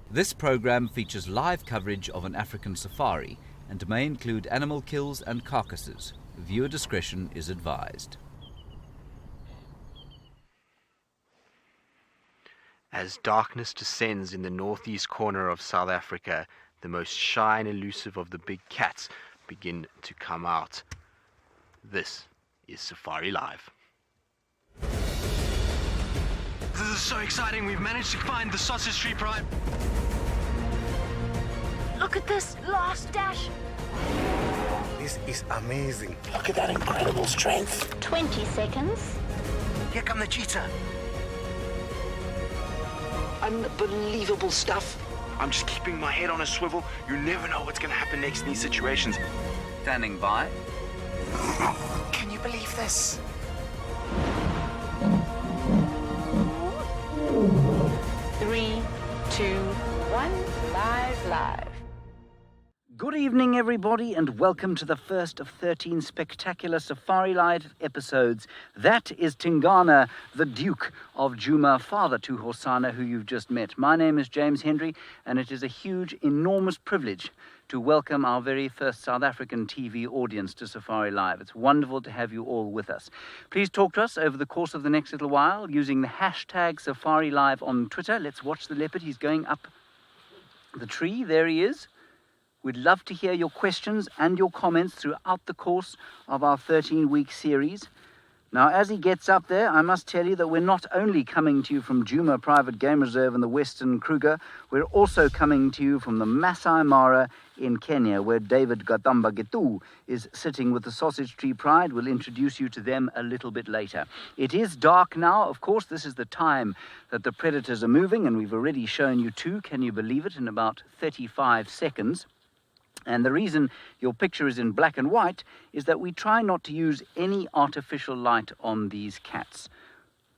This program features live coverage of an African safari and may include animal kills and carcasses. Viewer discretion is advised. As darkness descends in the northeast corner of South Africa, the most shy and elusive of the big cats begin to come out. This is safariLIVE. This is so exciting. We've managed to find the sausage tree pride. Look at this last dash. This is amazing. Look at that incredible strength. 20 seconds. Here come the cheetah. Unbelievable stuff. I'm just keeping my head on a swivel. You never know what's going to happen next in these situations. Standing by. Can you believe this? 3, 2, 1, live. Good evening, everybody, and welcome to the first of 13 spectacular safariLIVE episodes. That is Tingana, the Duke of Djuma, father to Hosana, who you've just met. My name is James Hendry, and it is a huge, enormous privilege to welcome our very first South African TV audience to safariLIVE. It's wonderful to have you all with us. Please talk to us over the course of the next little while using the hashtag safariLIVE on Twitter. Let's watch the leopard. He's going up the tree. There he is. We'd love to hear your questions and your comments throughout the course of our 13-week series. Now, as he gets up there, I must tell you that we're not only coming to you from Djuma Private Game Reserve in the Western Kruger, we're also coming to you from the Maasai Mara in Kenya, where David Gatamba Getu is sitting with the Sausage Tree Pride. We'll introduce you to them a little bit later. It is dark now. Of course, this is the time that the predators are moving, and we've already shown you two, can you believe it, in about 35 seconds. And the reason your picture is in black and white is that we try not to use any artificial light on these cats,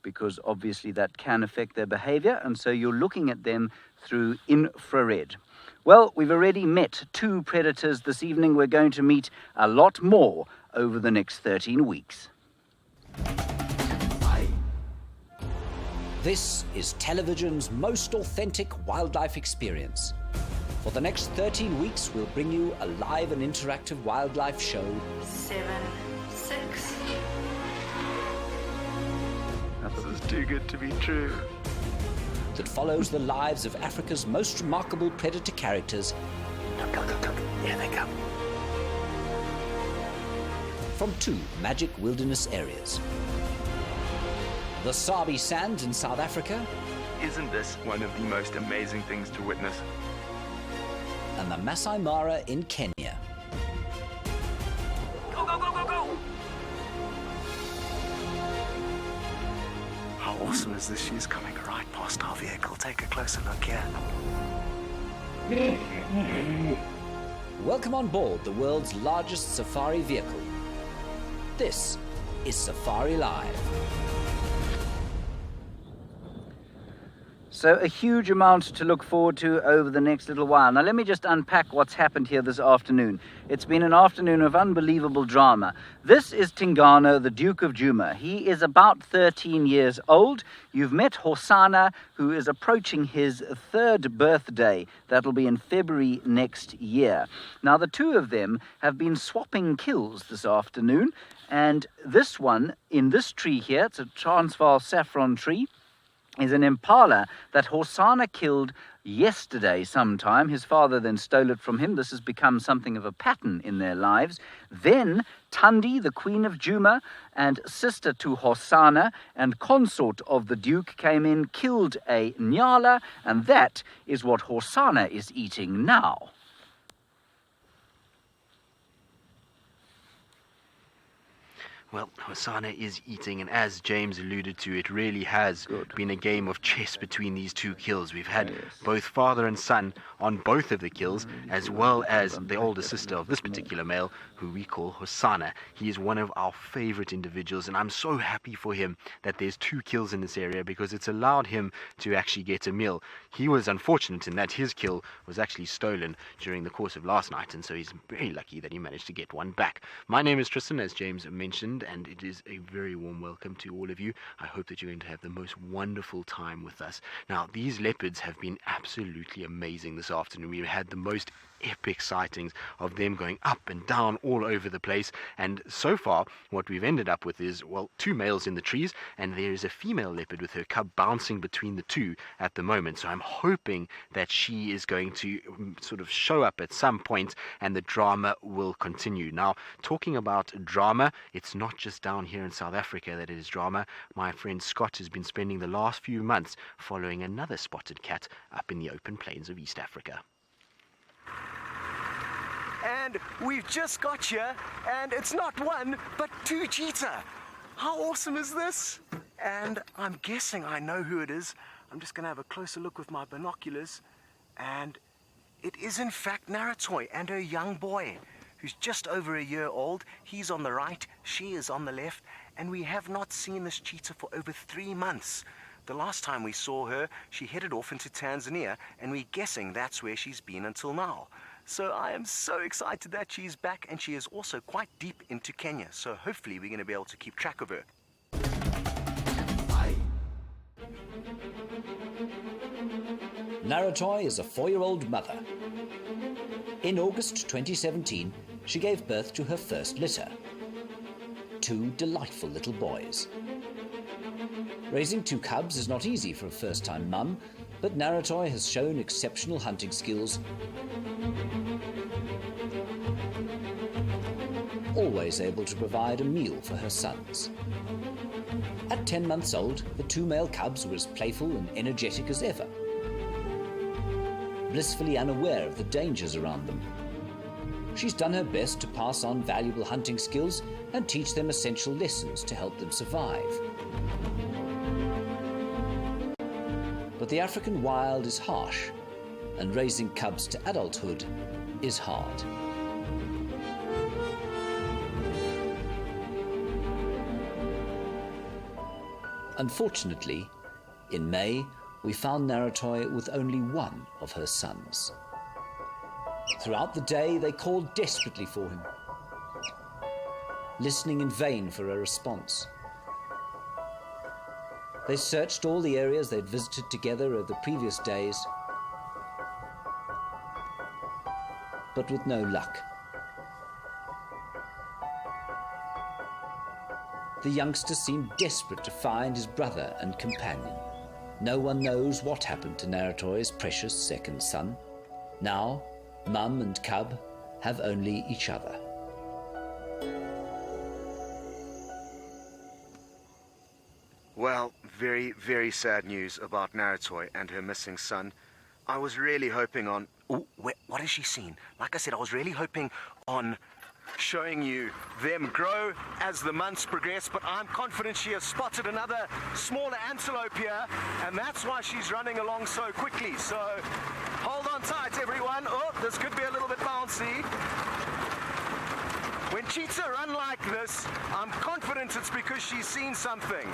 because obviously that can affect their behavior, and so you're looking at them through infrared. Well, we've already met two predators this evening. We're going to meet a lot more over the next 13 weeks. This is television's most authentic wildlife experience. For the next 13 weeks, we'll bring you a live and interactive wildlife show. 7, 6. This is too good to be true. That follows the lives of Africa's most remarkable predator characters. Go. Here they come. From two magic wilderness areas. The Sabi Sands in South Africa. Isn't this one of the most amazing things to witness? And the Maasai Mara in Kenya. Go! How awesome is this? She's coming right past our vehicle. Take a closer look here. Welcome on board the world's largest safari vehicle. This is safariLIVE. So a huge amount to look forward to over the next little while. Now let me just unpack what's happened here this afternoon. It's been an afternoon of unbelievable drama. This is Tingana, the Duke of Djuma. He is about 13 years old. You've met Hosana, who is approaching his 3rd birthday. That'll be in February next year. Now the two of them have been swapping kills this afternoon. And this one, in this tree here, it's a Transvaal saffron tree, is an impala that Hosana killed yesterday sometime. His father then stole it from him. This has become something of a pattern in their lives. Then Thandi, the Queen of Djuma, and sister to Hosana and consort of the Duke, came in, killed a nyala, and that is what Hosana is eating now. Well, Hosana is eating, and as James alluded to, it really has been a game of chess between these two kills. We've had both father and son on both of the kills, as well as the older sister of this particular male, who we call Hosana. He is one of our favorite individuals, and I'm so happy for him that there's two kills in this area, because it's allowed him to actually get a meal. He was unfortunate in that his kill was actually stolen during the course of last night, and so he's very lucky that he managed to get one back. My name is Tristan, as James mentioned, Zealand, and it is a very warm welcome to all of you. I hope that you're going to have the most wonderful time with us. Now, these leopards have been absolutely amazing this afternoon. We've had the most epic sightings of them going up and down all over the place, and so far what we've ended up with is, well, 2 males in the trees, and there is a female leopard with her cub bouncing between the two at the moment. So I'm hoping that she is going to sort of show up at some point and the drama will continue. Now, talking about drama, it's not just down here in South Africa that it is drama. My friend Scott has been spending the last few months following another spotted cat up in the open plains of East Africa. And we've just got here, and it's not 1, but 2 cheetah. How awesome is this? And I'm guessing I know who it is. I'm just going to have a closer look with my binoculars. And it is in fact Naretoi and her young boy, who's just over a year old. He's on the right, she is on the left, and we have not seen this cheetah for over 3 months. The last time we saw her, she headed off into Tanzania, and we're guessing that's where she's been until now. So I am so excited that she's back, and she is also quite deep into Kenya. So hopefully we're going to be able to keep track of her. Naretoi is a 4-year-old mother. In August 2017, she gave birth to her first litter. 2 delightful little boys. Raising 2 cubs is not easy for a first-time mum, but Naretoi has shown exceptional hunting skills, always able to provide a meal for her sons. At 10 months old, the 2 male cubs were as playful and energetic as ever, blissfully unaware of the dangers around them. She's done her best to pass on valuable hunting skills and teach them essential lessons to help them survive. But the African wild is harsh, and raising cubs to adulthood is hard. Unfortunately, in May, we found Naretoi with only 1 of her sons. Throughout the day, they called desperately for him, listening in vain for a response. They searched all the areas they'd visited together over the previous days, but with no luck. The youngster seemed desperate to find his brother and companion. No one knows what happened to Naretoi's precious second son. Now, mum and cub have only each other. Well, very, very sad news about Naretoi and her missing son. I was really hoping on... Oh, what has she seen? Like I said, I was really hoping on showing you them grow as the months progress, but I'm confident she has spotted another smaller antelope here, and that's why she's running along so quickly. So hold on tight, everyone. Oh, this could be a little bit bouncy. When cheetah run like this, I'm confident it's because she's seen something.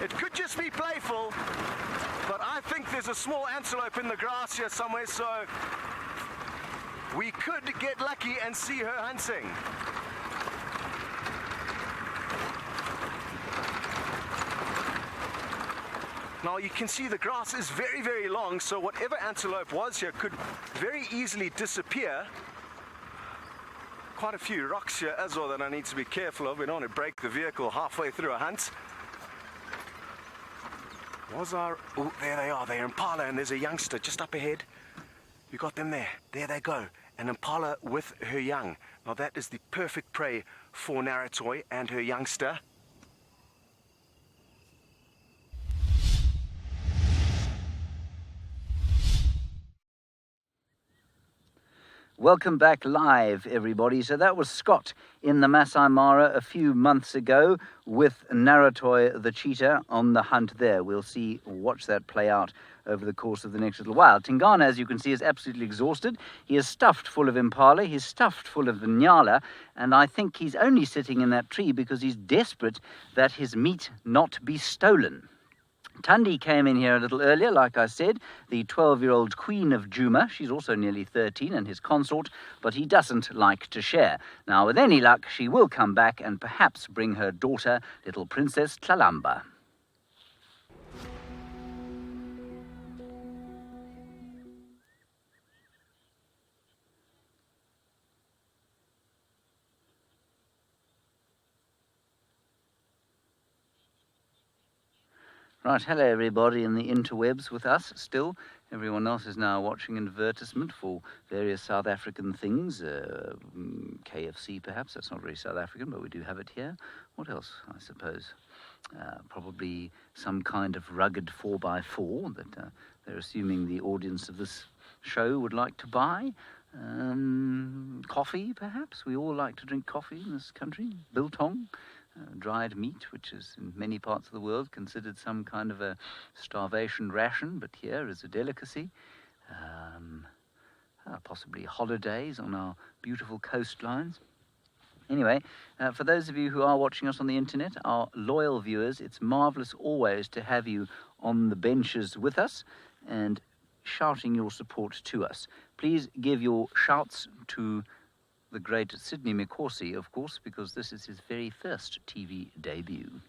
It could just be playful, but I think there's a small antelope in the grass here somewhere, so we could get lucky and see her hunting. Now you can see the grass is very, very long, so whatever antelope was here could very easily disappear. Quite a few rocks here as well that I need to be careful of. We don't want to break the vehicle halfway through a hunt. Oh, there they are. They're impala, and there's a youngster just up ahead. You got them there. There they go. An impala with her young. Now that is the perfect prey for Naretoi and her youngster. Welcome back live, everybody. So that was Scott in the Maasai Mara a few months ago with Naretoi the cheetah on the hunt there. We'll watch that play out over the course of the next little while. Tingana, as you can see, is absolutely exhausted. He is stuffed full of impala, he's stuffed full of the nyala, and I think he's only sitting in that tree because he's desperate that his meat not be stolen. Thandi came in here a little earlier, like I said, the 12-year-old queen of Juma. She's also nearly 13 and his consort, but he doesn't like to share. Now, with any luck, she will come back and perhaps bring her daughter, little Princess Tlalamba. Right, hello everybody in the interwebs with us still. Everyone else is now watching an advertisement for various South African things. KFC perhaps, that's not very South African, but we do have it here. What else, I suppose? Probably some kind of rugged 4x4 that they're assuming the audience of this show would like to buy. Coffee perhaps, we all like to drink coffee in this country. Biltong. Dried meat, which is in many parts of the world considered some kind of a starvation ration, but here is a delicacy. Possibly holidays on our beautiful coastlines. Anyway, for those of you who are watching us on the internet, our loyal viewers, it's marvellous always to have you on the benches with us and shouting your support to us. Please give your shouts to the great Sydney Mikosi, of course, because this is his very first TV debut.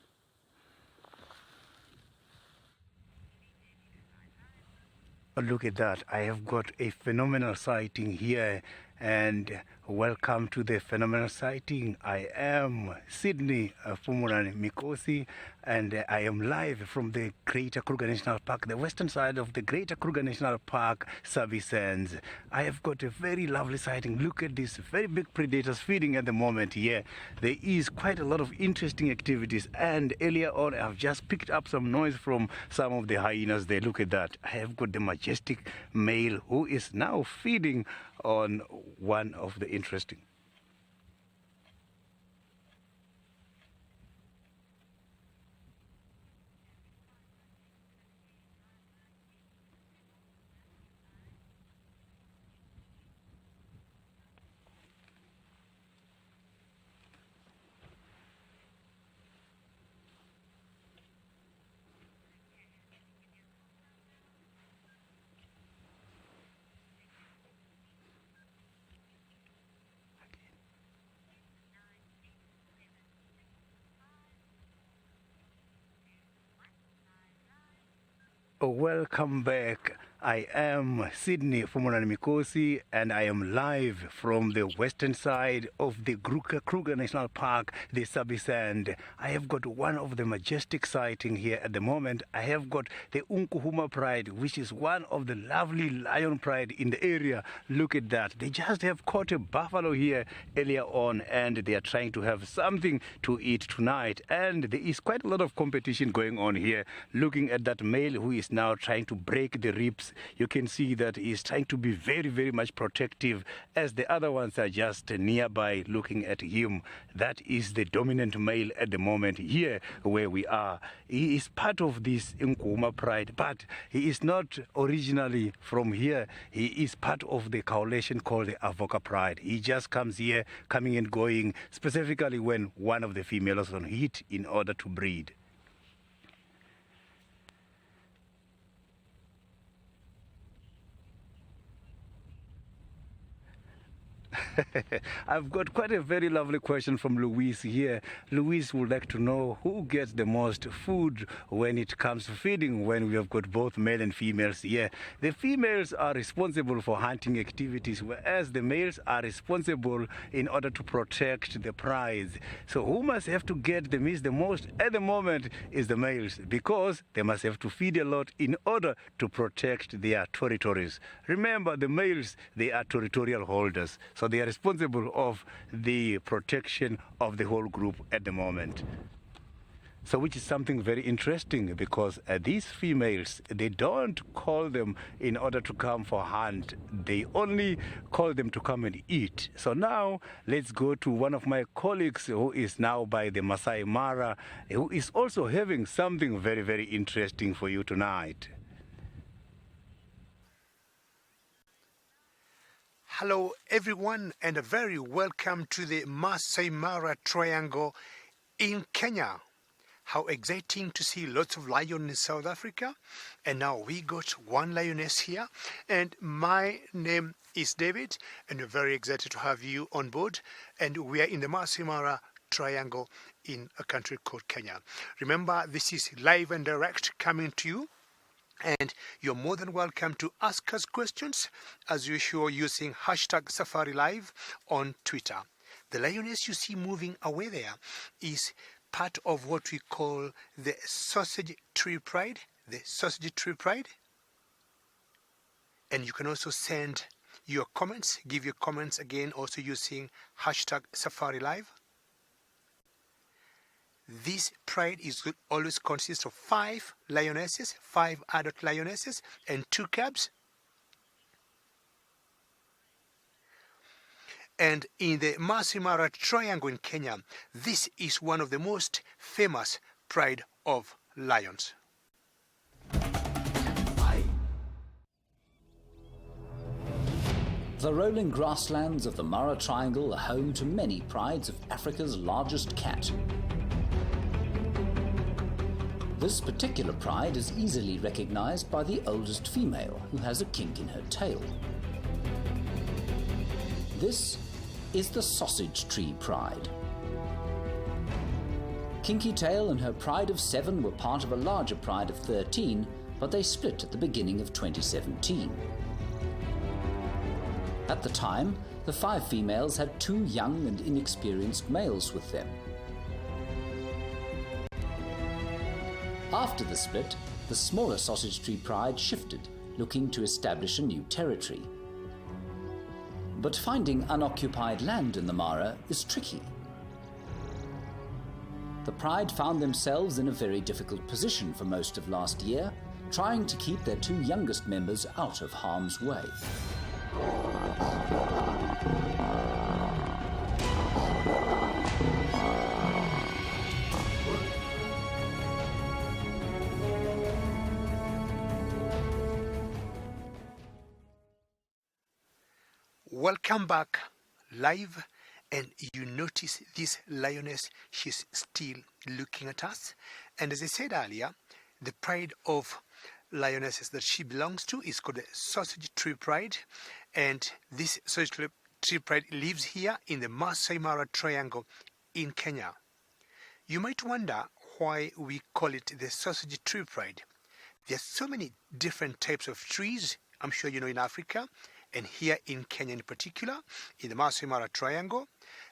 Look at that. I have got a phenomenal sighting here, and welcome to the phenomenal sighting. I am Sydney Fumuran Mikosi, and I am live from the Greater Kruger National Park, the western side of the Greater Kruger National Park services. I have got a very lovely sighting. Look at these very big predators feeding at the moment here. There is quite a lot of interesting activities, and earlier on I've just picked up some noise from some of the hyenas there. Look at that. I have got the majestic male who is now feeding on one of the interesting. Welcome back. I am Sydney Fumuran Mikosi, and I am live from the western side of the Greater Kruger National Park, the Sabisand. I have got one of the majestic sighting here at the moment. I have got the Unkuhuma Pride, which is one of the lovely lion pride in the area. Look at that. They just have caught a buffalo here earlier on, and they are trying to have something to eat tonight. And there is quite a lot of competition going on here. Looking at that male who is now trying to break the ribs, you can see that he's trying to be very, very much protective, as the other ones are just nearby looking at him. That is the dominant male at the moment here where we are. He is part of this Nkuma Pride, but he is not originally from here. He is part of the coalition called the Avoca Pride. He just comes here, coming and going, specifically when one of the females is on heat in order to breed. I've got quite a very lovely question from Louise here. Louise would like to know who gets the most food when it comes to feeding, when we have got both male and females here. The females are responsible for hunting activities, whereas the males are responsible in order to protect the prize. So who must have to get the meat the most at the moment is the males, because they must have to feed a lot in order to protect their territories. Remember, the males, they are territorial holders, so they are responsible of the protection of the whole group at the moment. So which is something very interesting, because these females, they don't call them in order to come for hunt. They only call them to come and eat. So now let's go to one of my colleagues who is now by the Maasai Mara, who is also having something very, very interesting for you tonight. Hello everyone, and a very welcome to the Maasai Mara Triangle in Kenya. how exciting to see lots of lions in South Africa. And now we got one lioness here. And my name is David, and we're very excited to have you on board. And we are in the Maasai Mara Triangle in a country called Kenya. Remember, this is live and direct coming to you. And you're more than welcome to ask us questions, as usual, using hashtag safariLIVE on Twitter. The lioness you see moving away there is part of what we call the sausage tree pride. The sausage tree pride. And you can also send your comments, give your comments again, also using hashtag safariLIVE. This pride always consists of 5 lionesses, 5 adult lionesses, and 2 cubs. And in the Maasai Mara Triangle in Kenya, this is one of the most famous pride of lions. The rolling grasslands of the Mara Triangle are home to many prides of Africa's largest cat. This particular pride is easily recognized by the oldest female, who has a kink in her tail. This is the sausage tree pride. Kinky Tail and her pride of 7 were part of a larger pride of 13, but they split at the beginning of 2017. At the time, the 5 females had 2 young and inexperienced males with them. After the split, the smaller sausage tree pride shifted, looking to establish a new territory. But finding unoccupied land in the Mara is tricky. The pride found themselves in a very difficult position for most of last year, trying to keep their 2 youngest members out of harm's way. Welcome back live, and you notice this lioness, she's still looking at us. And as I said earlier, the pride of lionesses that she belongs to is called the sausage tree pride, and this sausage tree pride lives here in the Maasai Mara Triangle in Kenya. You might wonder why we call it the sausage tree pride. There are so many different types of trees, I'm sure you know, in Africa. And here in Kenya in particular, in the Maasai Mara Triangle,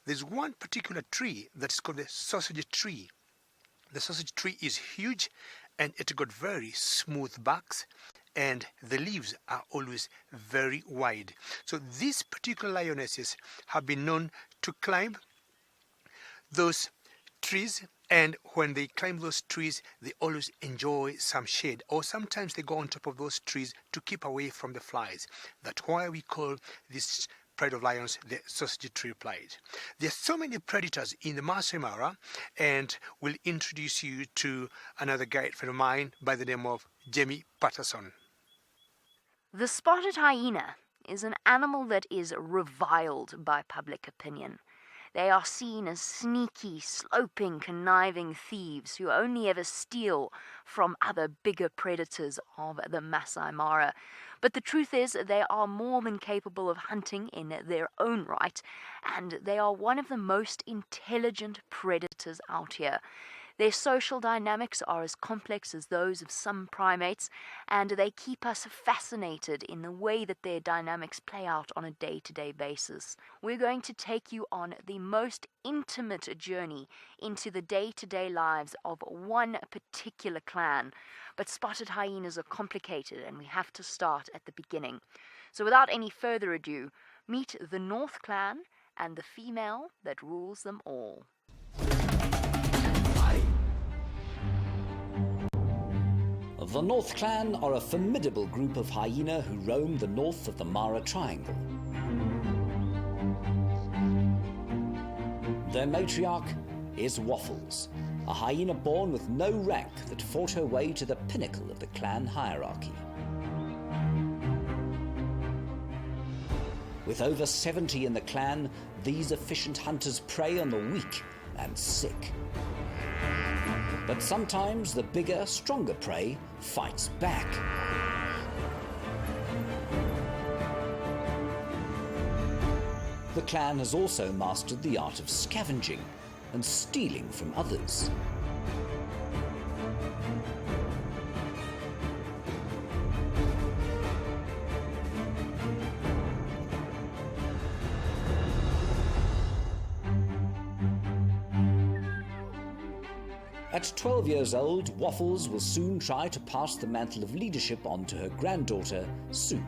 there's one particular tree that's called the sausage tree. The sausage tree is huge, and it got very smooth barks, and the leaves are always very wide. So these particular lionesses have been known to climb those trees, and when they climb those trees, they always enjoy some shade, or sometimes they go on top of those trees to keep away from the flies. That's why we call this pride of lions the sausage tree pride. There are so many predators in the Maasai Mara, and we'll introduce you to another guide friend of mine by the name of Jamie Patterson. The spotted hyena is an animal that is reviled by public opinion. They are seen as sneaky, sloping, conniving thieves who only ever steal from other bigger predators of the Maasai Mara. But the truth is, they are more than capable of hunting in their own right, and they are one of the most intelligent predators out here. Their social dynamics are as complex as those of some primates, and they keep us fascinated in the way that their dynamics play out on a day-to-day basis. We're going to take you on the most intimate journey into the day-to-day lives of one particular clan. But spotted hyenas are complicated, and we have to start at the beginning. So without any further ado, meet the North Clan and the female that rules them all. The North Clan are a formidable group of hyena who roam the north of the Mara Triangle. Their matriarch is Waffles, a hyena born with no rank that fought her way to the pinnacle of the clan hierarchy. With over 70 in the clan, these efficient hunters prey on the weak and sick. But sometimes the bigger, stronger prey fights back. The clan has also mastered the art of scavenging and stealing from others. At 12 years old, Waffles will soon try to pass the mantle of leadership on to her granddaughter, Soup.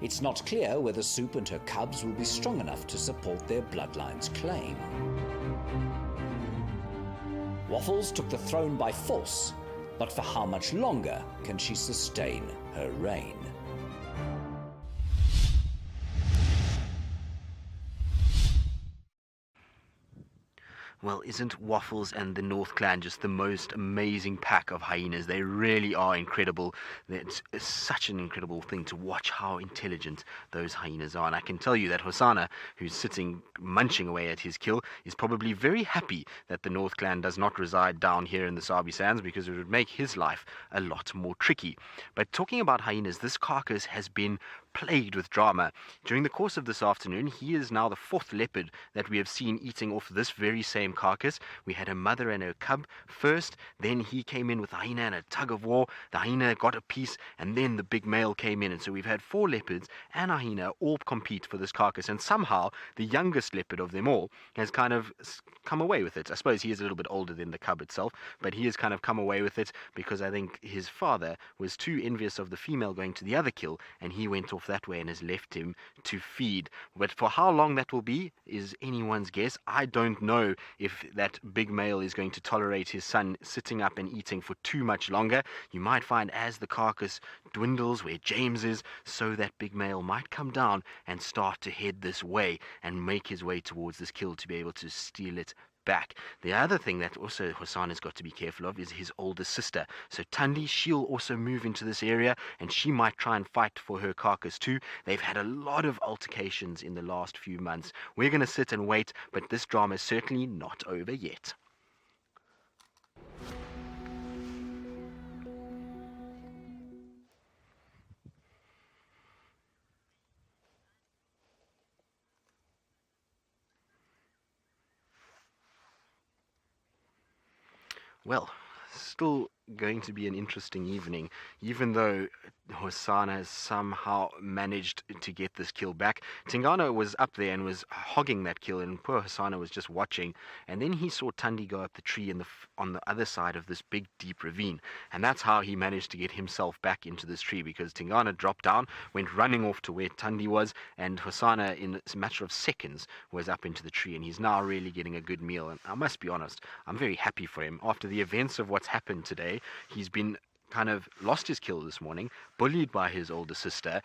It's not clear whether Soup and her cubs will be strong enough to support their bloodline's claim. Waffles took the throne by force, but for how much longer can she sustain her reign? Well, isn't Waffles and the North Clan just the most amazing pack of hyenas? They really are incredible. It's such an incredible thing to watch how intelligent those hyenas are. And I can tell you that Hosana, who's sitting munching away at his kill, is probably very happy that the North Clan does not reside down here in the Sabi Sands, because it would make his life a lot more tricky. But talking about hyenas, this carcass has been plagued with drama. During the course of this afternoon, he is now the fourth leopard that we have seen eating off this very same carcass. We had a mother and her cub first, then he came in with a hyena and a tug of war. The hyena got a piece, and then the big male came in. And so we've had four leopards and a hyena all compete for this carcass, and somehow the youngest leopard of them all has kind of come away with it. I suppose he is a little bit older than the cub itself, but he has kind of come away with it because I think his father was too envious of the female going to the other kill, and he went off that way and has left him to feed. But for how long that will be is anyone's guess. I don't know if that big male is going to tolerate his son sitting up and eating for too much longer. You might find as the carcass dwindles where James is, so that big male might come down and start to head this way and make his way towards this kill to be able to steal it back. The other thing that also Hosana's got to be careful of is his older sister. So Thandi, she'll also move into this area, and she might try and fight for her carcass too. They've had a lot of altercations in the last few months. We're going to sit and wait, but this drama is certainly not over yet. Well, still going to be an interesting evening, even though Hosana has somehow managed to get this kill back. Tingana was up there and was hogging that kill, and poor Hosana was just watching, and then he saw Thandi go up the tree on the other side of this big deep ravine, and that's how he managed to get himself back into this tree, because Tingana dropped down, went running off to where Thandi was, and Hosana in a matter of seconds was up into the tree, and he's now really getting a good meal. And I must be honest, I'm very happy for him. After the events of what's happened today, he's been kind of lost his kill this morning, bullied by his older sister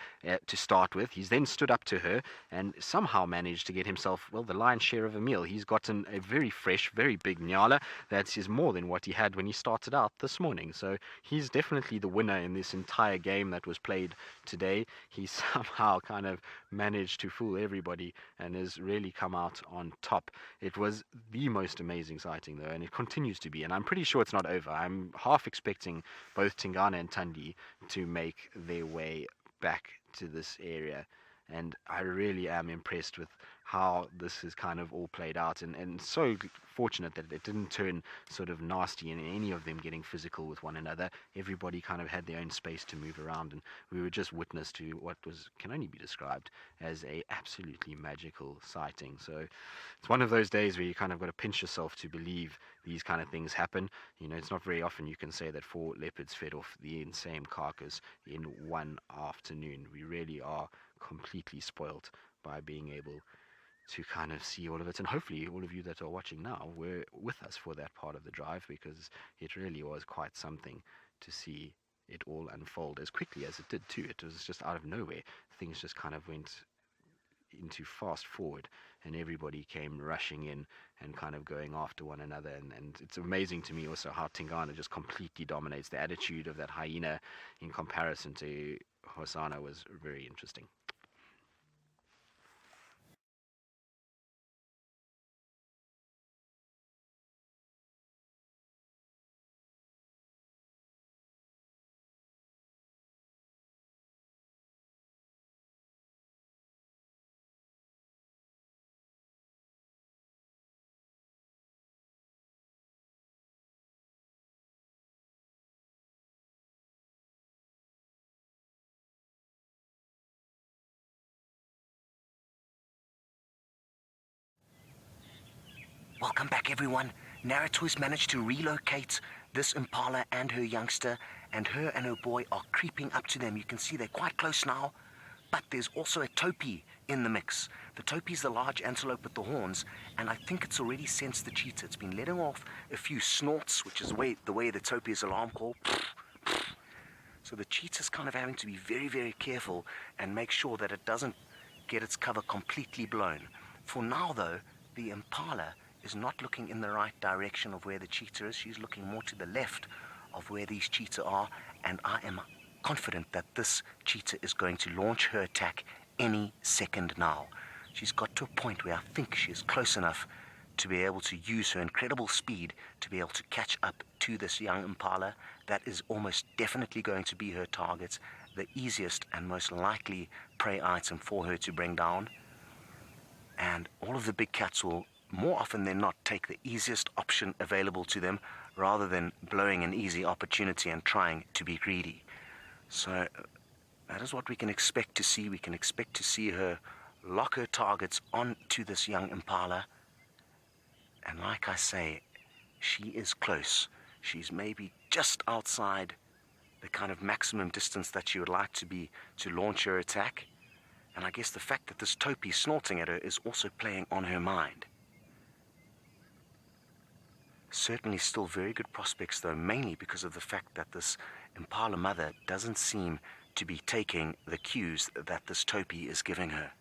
to start with. He's then stood up to her and somehow managed to get himself, well, the lion's share of a meal. He's gotten a very fresh, very big nyala that is more than what he had when he started out this morning. So he's definitely the winner in this entire game that was played today. He somehow kind of managed to fool everybody and has really come out on top. It was the most amazing sighting though, and it continues to be, and I'm pretty sure it's not over. I'm half expecting both Tingana and Thandi to make their way back to this area, and I really am impressed with how this has kind of all played out, and so fortunate that it didn't turn sort of nasty and any of them getting physical with one another. Everybody kind of had their own space to move around, and we were just witness to what can only be described as a absolutely magical sighting. So it's one of those days where you kind of got to pinch yourself to believe these kind of things happen. You know, it's not very often you can say that 4 leopards fed off the same carcass in one afternoon. We really are completely spoilt by being able to kind of see all of it, and hopefully all of you that are watching now were with us for that part of the drive, because it really was quite something to see it all unfold as quickly as it did too. It was just out of nowhere. Things just kind of went into fast forward, and everybody came rushing in and kind of going after one another, and it's amazing to me also how Tingana just completely dominates. The attitude of that hyena in comparison to Hosana was very interesting. Welcome back, everyone. Naretoi's managed to relocate this impala and her youngster, and her boy are creeping up to them. You can see they're quite close now, but there's also a topi in the mix. The topi is the large antelope with the horns, and I think it's already sensed the cheetah. It's been letting off a few snorts, which is the way the topi's alarm call. So the cheetah's kind of having to be very, very careful and make sure that it doesn't get its cover completely blown. For now, though, the impala is not looking in the right direction of where the cheetah is. She's looking more to the left of where these cheetah are, and I am confident that this cheetah is going to launch her attack any second now. She's got to a point where I think she is close enough to be able to use her incredible speed to be able to catch up to this young impala. That is almost definitely going to be her target, the easiest and most likely prey item for her to bring down. And all of the big cats will, more often than not, take the easiest option available to them rather than blowing an easy opportunity and trying to be greedy. So that is what we can expect to see. We can expect to see her lock her targets onto this young impala. And like I say, she is close. She's maybe just outside the kind of maximum distance that she would like to be to launch her attack. And I guess the fact that this topi snorting at her is also playing on her mind. Certainly still very good prospects, though, mainly because of the fact that this impala mother doesn't seem to be taking the cues that this topi is giving her.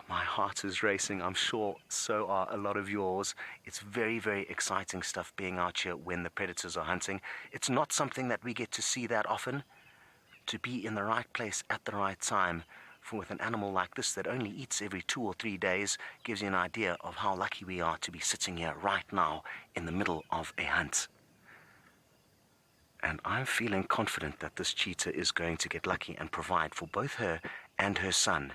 My heart is racing. I'm sure so are a lot of yours. It's very, very exciting stuff being out here when the predators are hunting. It's not something that we get to see that often. To be in the right place at the right time with an animal like this that only eats every 2 or 3 days gives you an idea of how lucky we are to be sitting here right now in the middle of a hunt. And I'm feeling confident that this cheetah is going to get lucky and provide for both her and her son.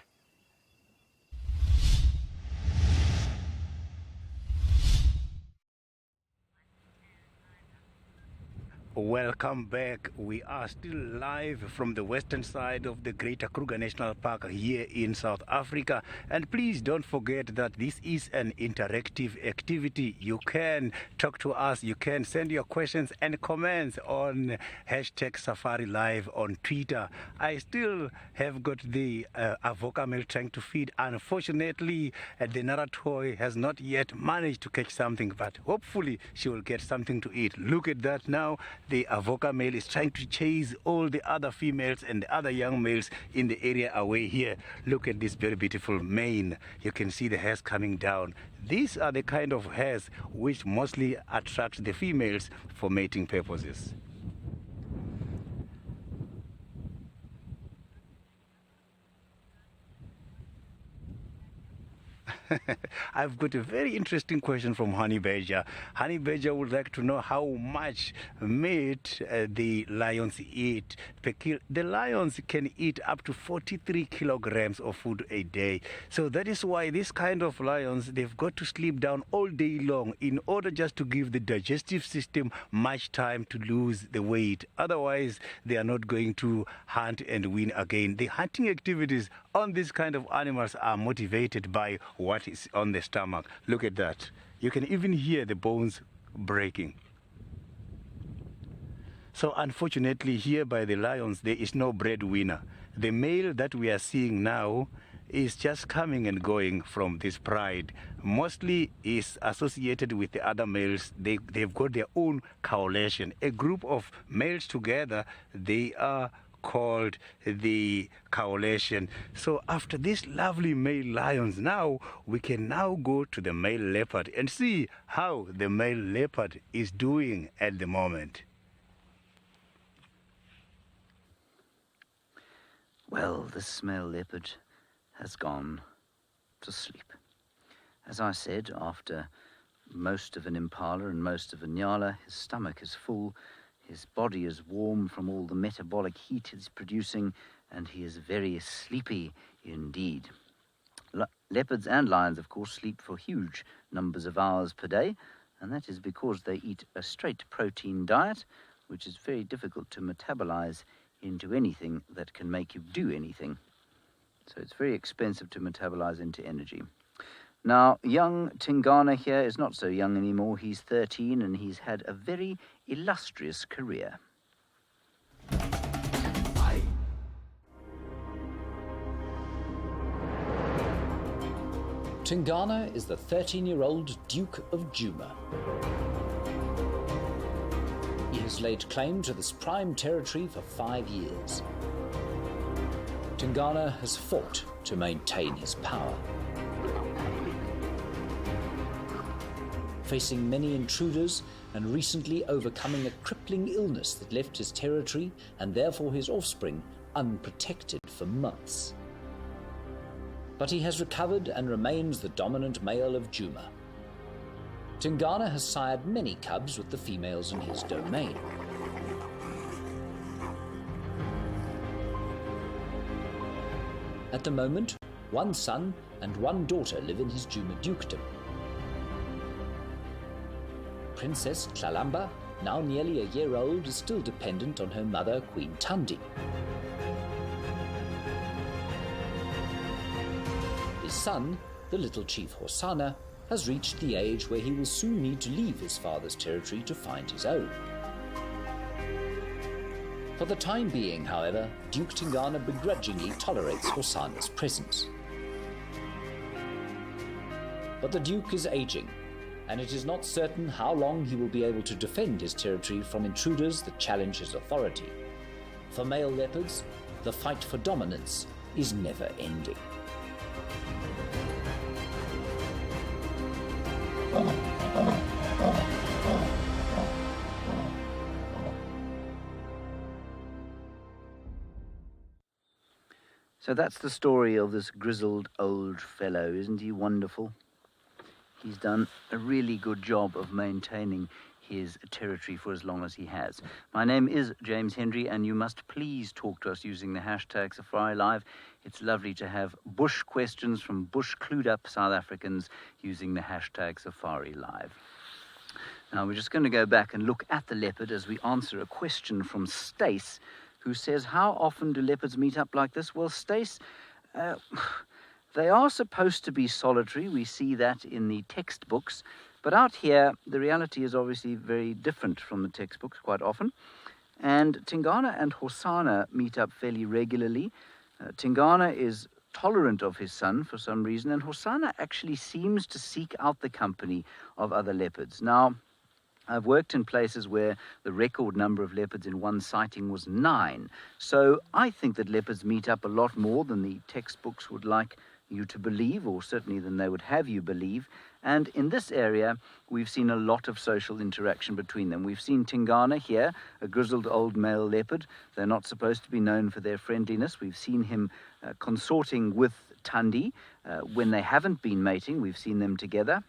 Welcome back. We are still live from the western side of the Greater Kruger National Park here in South Africa. And please don't forget that this is an interactive activity. You can talk to us. You can send your questions and comments on #safariLIVE on Twitter. I still have got the avoca male trying to feed. Unfortunately, the Naretoi has not yet managed to catch something, but hopefully she will get something to eat. Look at that now. The avoca male is trying to chase all the other females and the other young males in the area away here. Look at this very beautiful mane. You can see the hairs coming down. These are the kind of hairs which mostly attract the females for mating purposes. I've got a very interesting question from Honey Badger. Honey Badger would like to know how much meat the lions eat per kill. The lions can eat up to 43 kilograms of food a day. So that is why this kind of lions, they've got to sleep down all day long in order just to give the digestive system much time to lose the weight. Otherwise, they are not going to hunt and win again. The hunting activities on this kind of animals are motivated by what is on the stomach. Look at that. You can even hear the bones breaking. So unfortunately here by the lions there is no breadwinner. The male that we are seeing now is just coming and going from this pride. Mostly is associated with the other males. They've got their own coalition. A group of males together, they are called the coalition. So after these lovely male lions, now we can now go to the male leopard and see how the male leopard is doing at the moment. Well, this male leopard has gone to sleep. As I said, after most of an impala and most of a nyala, his stomach is full. His body is warm from all the metabolic heat it's producing, and he is very sleepy indeed. Leopards and lions, of course, sleep for huge numbers of hours per day, and that is because they eat a straight protein diet, which is very difficult to metabolize into anything that can make you do anything. So it's very expensive to metabolize into energy. Now, young Tingana here is not so young anymore. He's 13 and he's had a very illustrious career. Tingana is the 13-year-old Duke of Juma. He has laid claim to this prime territory for 5 years. Tingana has fought to maintain his power. Facing many intruders and recently overcoming a crippling illness that left his territory and therefore his offspring unprotected for months. But he has recovered and remains the dominant male of Juma. Tingana has sired many cubs with the females in his domain. At the moment, one son and one daughter live in his Juma dukedom. Princess Tlalamba, now nearly a year old, is still dependent on her mother, Queen Thandi. His son, the little chief Hosana, has reached the age where he will soon need to leave his father's territory to find his own. For the time being, however, Duke Tingana begrudgingly tolerates Hosana's presence. But the Duke is aging, and it is not certain how long he will be able to defend his territory from intruders that challenge his authority. For male leopards, the fight for dominance is never ending. So that's the story of this grizzled old fellow. Isn't he wonderful? He's done a really good job of maintaining his territory for as long as he has. My name is James Hendry, and you must please talk to us using the hashtag safariLIVE. It's lovely to have bush questions from bush clued up South Africans using the hashtag safariLIVE. Now we're just going to go back and look at the leopard as we answer a question from Stace, who says, how often do leopards meet up like this? Well, Stace, they are supposed to be solitary. We see that in the textbooks. But out here, the reality is obviously very different from the textbooks quite often. And Tingana and Hosana meet up fairly regularly. Tingana is tolerant of his son for some reason, and Hosana actually seems to seek out the company of other leopards. Now, I've worked in places where the record number of leopards in one sighting was 9. So I think that leopards meet up a lot more than the textbooks would like you to believe, or certainly than they would have you believe. And in this area, we've seen a lot of social interaction between them. We've seen Tingana here, a grizzled old male leopard. They're not supposed to be known for their friendliness. We've seen him consorting with Thandi. When they haven't been mating, we've seen them together.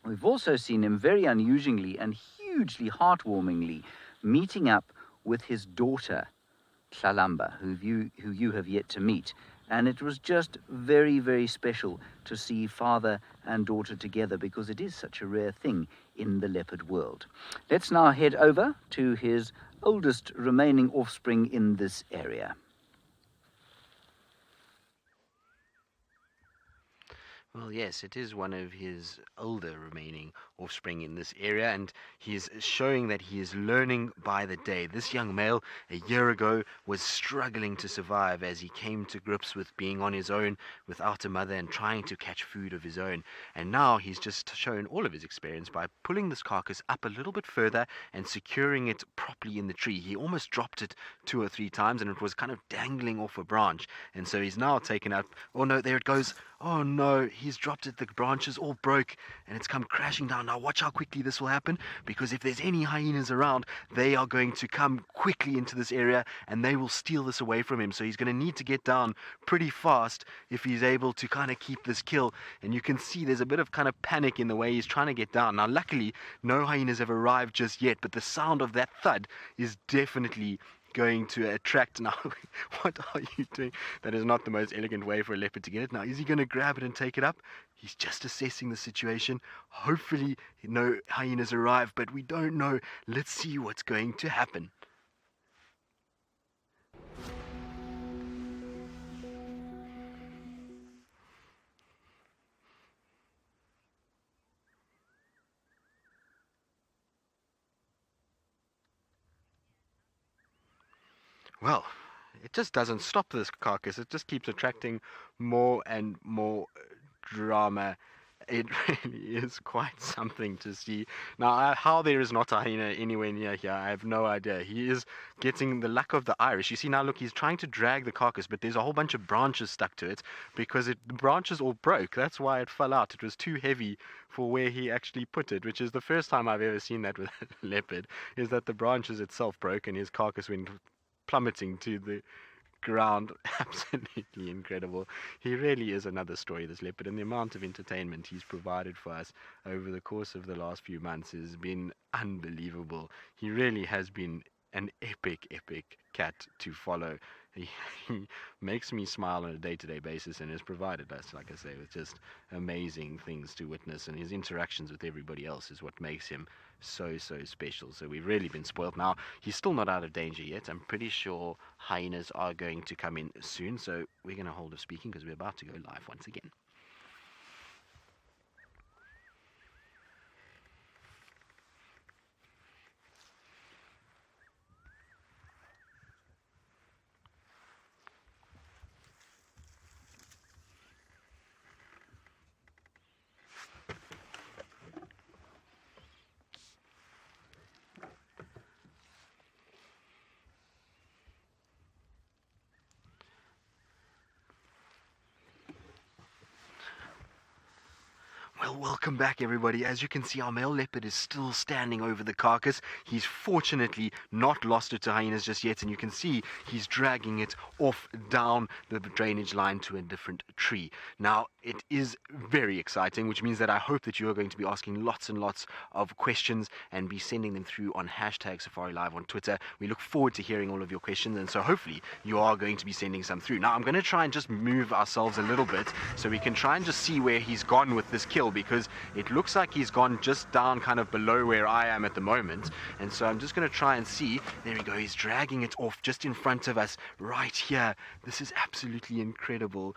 We've also seen him very unusually and hugely heartwarmingly meeting up with his daughter, Tlalamba, who you have yet to meet. And it was just very, very special to see father and daughter together, because it is such a rare thing in the leopard world. Let's now head over to his oldest remaining offspring in this area. Well, yes, it is one of his older remaining offspring in this area, and he is showing that he is learning by the day. This young male, a year ago, was struggling to survive as he came to grips with being on his own without a mother and trying to catch food of his own. And now he's just shown all of his experience by pulling this carcass up a little bit further and securing it properly in the tree. He almost dropped it 2 or 3 times, and it was kind of dangling off a branch. And so he's now taken up, oh no, there it goes. Oh no, he's dropped it, the branches all broke, and it's come crashing down. Now watch how quickly this will happen, because if there's any hyenas around, they are going to come quickly into this area and they will steal this away from him. So he's going to need to get down pretty fast if he's able to kind of keep this kill. And you can see there's a bit of kind of panic in the way he's trying to get down. Now luckily, no hyenas have arrived just yet, but the sound of that thud is definitely going to attract. Now, what are you doing? That is not the most elegant way for a leopard to get it. Now, is he going to grab it and take it up? He's just assessing the situation. Hopefully, no hyenas arrive, but we don't know. Let's see what's going to happen. Well, it just doesn't stop, this carcass. It just keeps attracting more and more drama. It really is quite something to see. Now, how there is not a hyena anywhere near here, I have no idea. He is getting the luck of the Irish. You see now, look, he's trying to drag the carcass, but there's a whole bunch of branches stuck to it because the branches all broke. That's why it fell out. It was too heavy for where he actually put it, which is the first time I've ever seen that with a leopard, is that the branches itself broke and his carcass went plummeting to the ground. Absolutely incredible. He really is another story, this leopard, and the amount of entertainment he's provided for us over the course of the last few months has been unbelievable. He really has been an epic cat to follow. He makes me smile on a day-to-day basis and has provided us, like I say, with just amazing things to witness, and his interactions with everybody else is what makes him so special. So we've really been spoiled. Now, he's still not out of danger yet. I'm pretty sure hyenas are going to come in soon, so we're going to hold off speaking because we're about to go live once again. Well, welcome back, everybody. As you can see, our male leopard is still standing over the carcass. He's fortunately not lost it to hyenas just yet, and you can see he's dragging it off down the drainage line to a different tree. Now, it is very exciting, which means that I hope that you are going to be asking lots and lots of questions and be sending them through on #safariLIVE on Twitter. We look forward to hearing all of your questions, and so hopefully you are going to be sending some through. Now, I'm going to try and just move ourselves a little bit so we can try and just see where he's gone with this kill, because it looks like he's gone just down kind of below where I am at the moment. And so I'm just going to try and see. There we go. He's dragging it off just in front of us right here. This is absolutely incredible.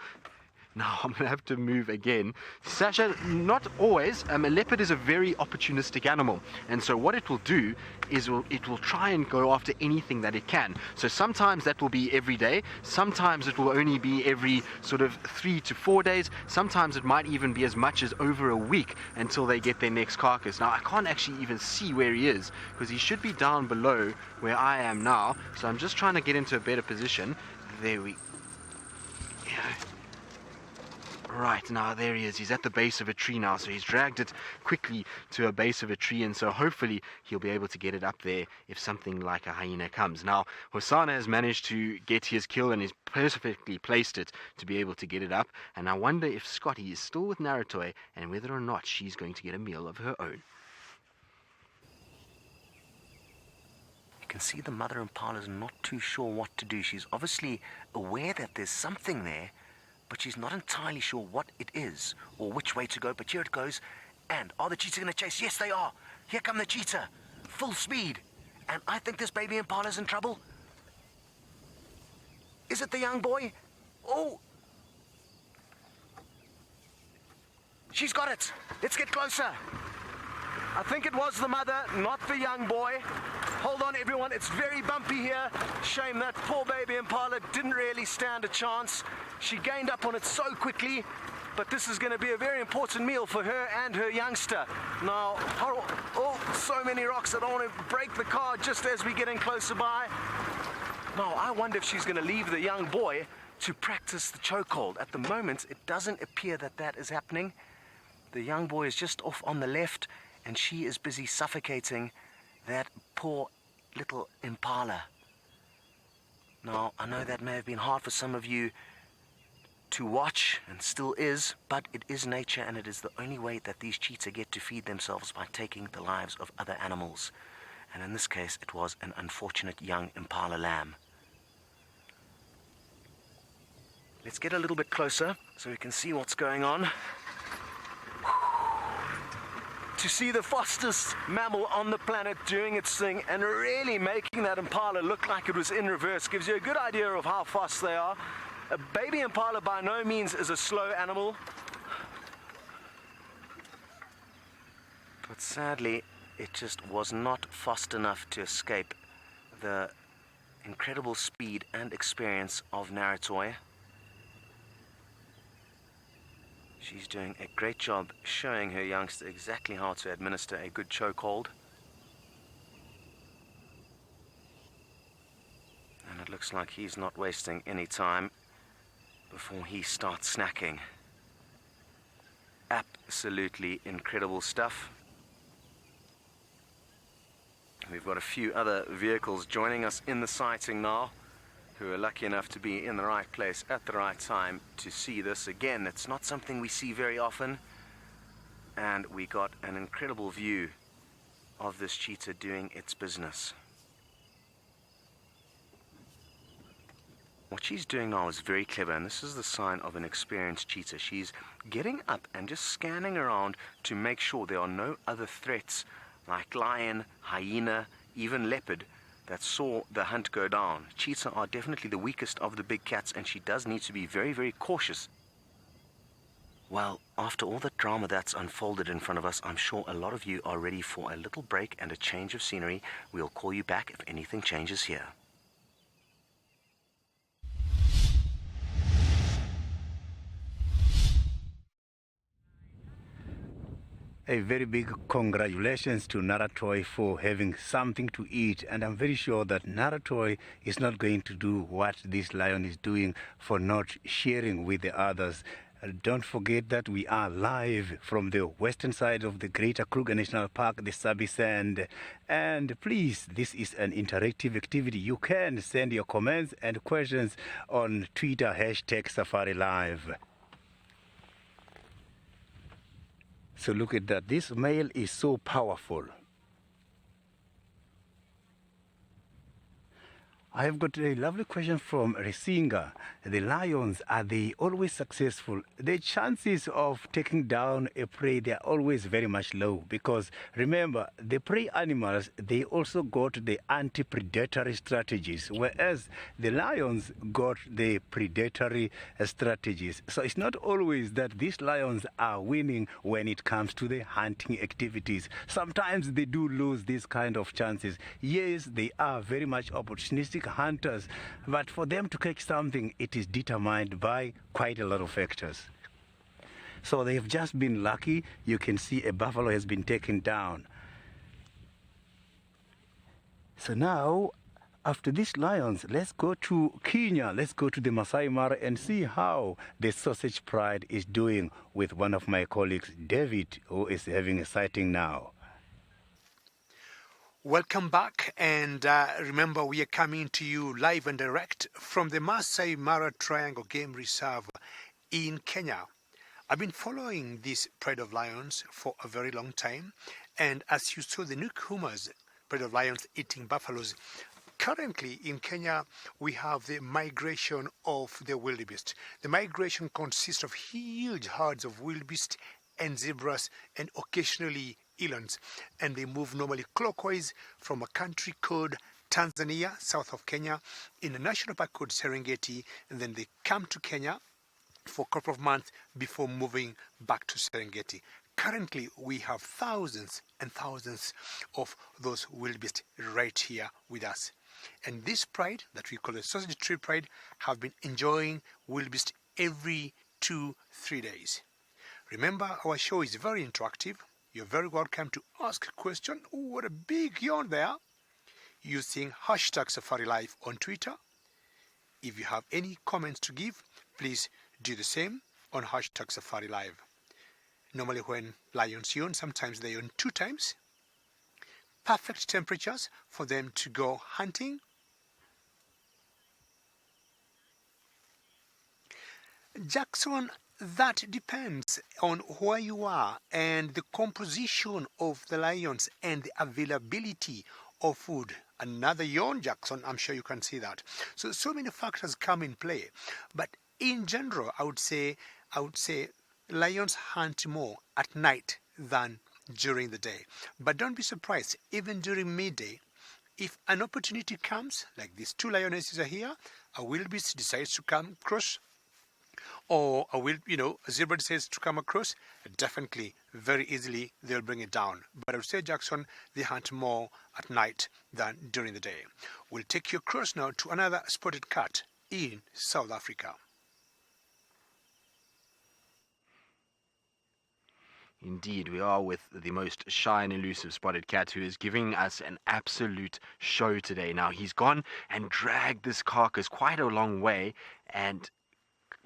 Now I'm going to have to move again. Sasha, not always. A leopard is a very opportunistic animal. And so what it will do is it will try and go after anything that it can. So sometimes that will be every day. Sometimes it will only be every sort of 3 to 4 days. Sometimes it might even be as much as over a week until they get their next carcass. Now I can't actually even see where he is because he should be down below where I am now. So I'm just trying to get into a better position. There we go. Right, now there he is. He's at the base of a tree now, so he's dragged it quickly to a base of a tree, and so hopefully he'll be able to get it up there if something like a hyena comes. Now, Hosana has managed to get his kill and he's perfectly placed it to be able to get it up, and I wonder if Scotty is still with Naretoi and whether or not she's going to get a meal of her own. You can see the mother impala's not too sure what to do. She's obviously aware that there's something there, but she's not entirely sure what it is or which way to go. But here it goes. And are the cheetahs going to chase? Yes, they are. Here come the cheetah. Full speed. And I think this baby impala's in trouble. Is it the young boy? Oh! She's got it. Let's get closer. I think it was the mother, not the young boy. Hold on, everyone. It's very bumpy here. Shame that poor baby impala didn't really stand a chance. She gained up on it so quickly, but this is going to be a very important meal for her and her youngster. Now, oh, so many rocks. I don't want to break the car just as we're getting closer by. Now, I wonder if she's going to leave the young boy to practice the chokehold. At the moment, it doesn't appear that that is happening. The young boy is just off on the left, and she is busy suffocating that poor little impala. Now, I know that may have been hard for some of you to watch, and still is, but it is nature, and it is the only way that these cheetah get to feed themselves, by taking the lives of other animals. And in this case, it was an unfortunate young impala lamb. Let's get a little bit closer so we can see what's going on. To see the fastest mammal on the planet doing its thing and really making that impala look like it was in reverse gives you a good idea of how fast they are. A baby impala by no means is a slow animal, but sadly it just was not fast enough to escape the incredible speed and experience of Naretoi. She's doing a great job showing her youngster exactly how to administer a good chokehold. And it looks like he's not wasting any time before he starts snacking. Absolutely incredible stuff. We've got a few other vehicles joining us in the sighting now, who are lucky enough to be in the right place at the right time to see this. Again, it's not something we see very often, and we got an incredible view of this cheetah doing its business. What she's doing now is very clever, and this is the sign of an experienced cheetah. She's getting up and just scanning around to make sure there are no other threats like lion, hyena, even leopard that saw the hunt go down. Cheetah are definitely the weakest of the big cats, and she does need to be very, very cautious. Well, after all the drama that's unfolded in front of us, I'm sure a lot of you are ready for a little break and a change of scenery. We'll call you back if anything changes here. A very big congratulations to Naretoi for having something to eat, and I'm very sure that Naretoi is not going to do what this lion is doing for not sharing with the others. Don't forget that we are live from the western side of the Greater Kruger National Park, the Sabi Sand. And please, this is an interactive activity. You can send your comments and questions on Twitter, #safariLIVE. So look at that. This male is so powerful. I have got a lovely question from Resinga. The lions, are they always successful? The chances of taking down a prey, they are always very much low, because remember, the prey animals, they also got the anti-predatory strategies, whereas the lions got the predatory strategies. So it's not always that these lions are winning when it comes to the hunting activities. Sometimes they do lose these kind of chances. Yes, they are very much opportunistic hunters, but for them to catch something, it is determined by quite a lot of factors. So they have just been lucky. You can see a buffalo has been taken down. So now, after these lions, let's go to Kenya. Let's go to the Maasai Mara and see how the sausage pride is doing with one of my colleagues, David, who is having a sighting now. Welcome back, and remember, we are coming to you live and direct from the Maasai Mara Triangle Game Reserve in Kenya. I've been following this pride of lions for a very long time, and as you saw the Nkuhumas pride of lions eating buffaloes, currently in Kenya we have the migration of the wildebeest. The migration consists of huge herds of wildebeest and zebras and occasionally elands, and they move normally clockwise from a country called Tanzania, south of Kenya, in a national park called Serengeti, and then they come to Kenya for a couple of months before moving back to Serengeti. Currently, we have thousands and thousands of those wildebeest right here with us. And this pride, that we call the sausage tree pride, have been enjoying wildebeest every 2-3 days. Remember, our show is very interactive. You're very welcome to ask a question. Oh, what a big yawn there. Using #SafariLive on Twitter. If you have any comments to give, please do the same on #SafariLive. Normally when lions yawn, sometimes they yawn 2 times. Perfect temperatures for them to go hunting. Jackson, that depends on where you are and the composition of the lions and the availability of food. Another yawn, Jackson, I'm sure you can see that. So many factors come in play. But in general, I would say lions hunt more at night than during the day. But don't be surprised, even during midday, if an opportunity comes, like these 2 lionesses are here, a wildebeest decides to come across or a zebra says to come across, definitely, very easily they'll bring it down. But I would say, Jackson, they hunt more at night than during the day. We'll take you across now to another spotted cat in South Africa. Indeed, we are with the most shy and elusive spotted cat, who is giving us an absolute show today. Now, he's gone and dragged this carcass quite a long way and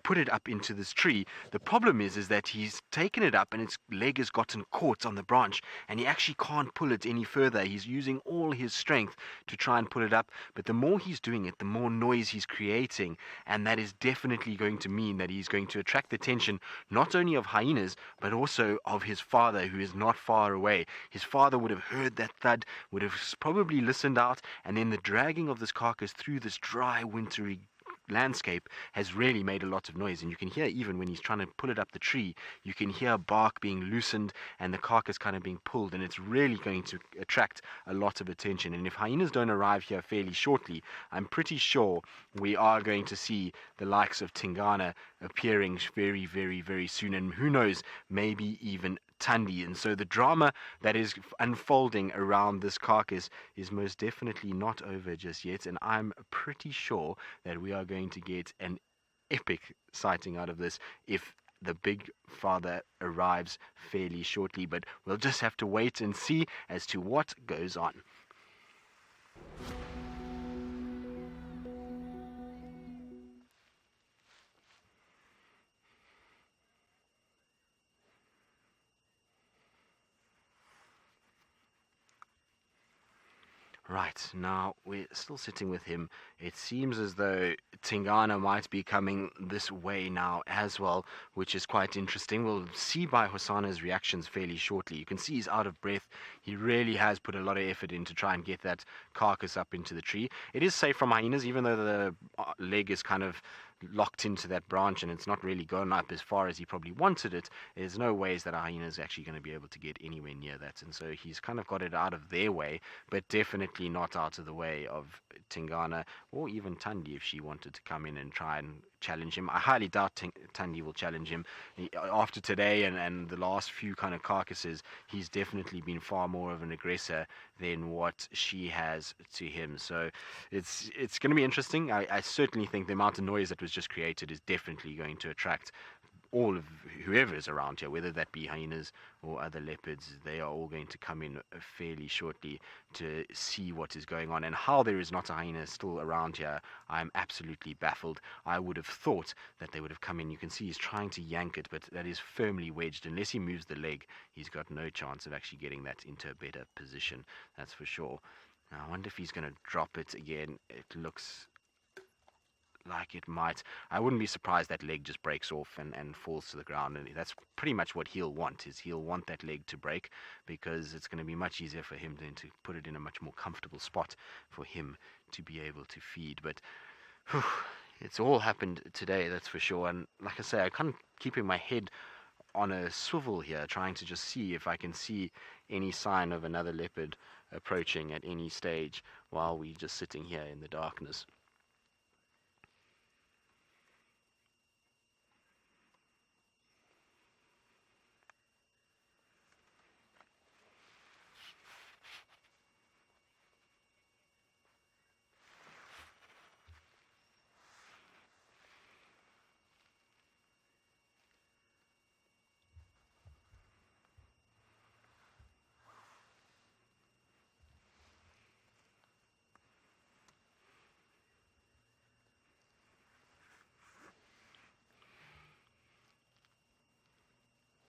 put it up into this tree. The problem is that he's taken it up and its leg has gotten caught on the branch, and he actually can't pull it any further. He's using all his strength to try and pull it up, but the more he's doing it, the more noise he's creating, and that is definitely going to mean that he's going to attract the attention not only of hyenas, but also of his father, who is not far away. His father would have heard that thud, would have probably listened out, and then the dragging of this carcass through this dry, wintry landscape has really made a lot of noise, and you can hear, even when he's trying to pull it up the tree, you can hear bark being loosened and the carcass kind of being pulled, and it's really going to attract a lot of attention. And if hyenas don't arrive here fairly shortly, I'm pretty sure we are going to see the likes of Tingana appearing very, very, very soon, and who knows, maybe even Thandi. And so the drama that is unfolding around this carcass is most definitely not over just yet, and I'm pretty sure that we are going to get an epic sighting out of this if the big father arrives fairly shortly. But we'll just have to wait and see as to what goes on. Right, now we're still sitting with him. It seems as though Tingana might be coming this way now as well, which is quite interesting. We'll see by Hosana's reactions fairly shortly. You can see he's out of breath. He really has put a lot of effort in to try and get that carcass up into the tree. It is safe from hyenas, even though the leg is kind of locked into that branch and it's not really gone up as far as he probably wanted it. There's no ways that a hyena is actually going to be able to get anywhere near that, and so he's kind of got it out of their way, but definitely not out of the way of Tingana or even Thandi if she wanted to come in and try and challenge him. I highly doubt Thandi will challenge him. After today and the last few kind of carcasses, he's definitely been far more of an aggressor than what she has to him. So it's going to be interesting. I certainly think the amount of noise that was just created is definitely going to attract all of whoever is around here, whether that be hyenas or other leopards. They are all going to come in fairly shortly to see what is going on. And how there is not a hyena still around here, I'm absolutely baffled. I would have thought that they would have come in. You can see he's trying to yank it, but that is firmly wedged. Unless he moves the leg, he's got no chance of actually getting that into a better position, that's for sure. Now, I wonder if he's going to drop it again. It looks like it might. I wouldn't be surprised that leg just breaks off and falls to the ground, and that's pretty much what he'll want. Is he'll want that leg to break, because it's going to be much easier for him then to put it in a much more comfortable spot for him to be able to feed. But it's all happened today, that's for sure. And like I say, I can't keeping my head on a swivel here, trying to just see if I can see any sign of another leopard approaching at any stage while we're just sitting here in the darkness.